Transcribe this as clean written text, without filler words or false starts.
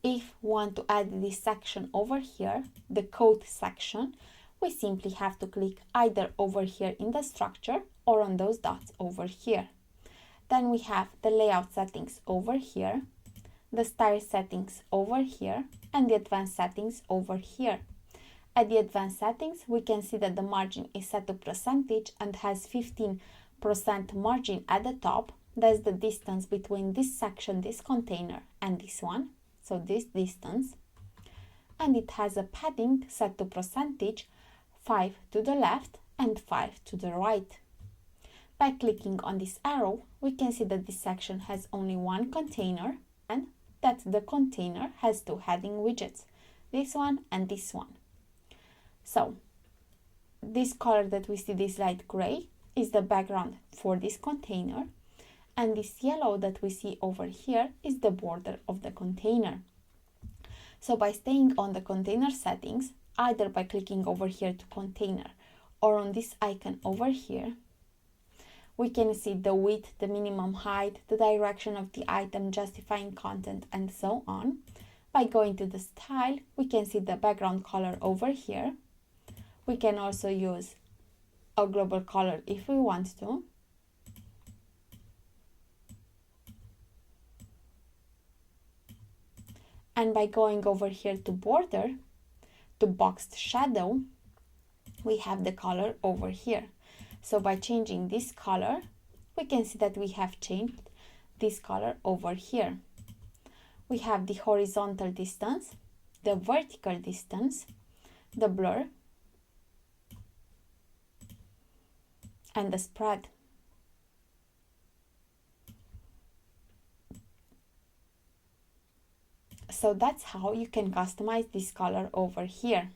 If we want to add this section over here, the code section, we simply have to click either over here in the structure or on those dots over here. Then we have the layout settings over here, the style settings over here, and the advanced settings over here. At the advanced settings, we can see that the margin is set to percentage and has 15% margin at the top. That's the distance between this section, this container, and this one. So this distance. And it has a padding set to percentage, 5 to the left and 5 to the right. By clicking on this arrow, we can see that this section has only one container and that the container has two heading widgets, this one and this one. So this color that we see, this light gray, is the background for this container, and this yellow that we see over here is the border of the container. So by staying on the container settings, either by clicking over here to container or on this icon over here, we can see the width, the minimum height, the direction of the item, justifying content, and so on. By going to the style, we can see the background color over here. We can also use a global color if we want to. And by going over here to border, to boxed shadow, we have the color over here. So by changing this color, we can see that we have changed this color over here. We have the horizontal distance, the vertical distance, the blur, and the spread. So that's how you can customize this color over here.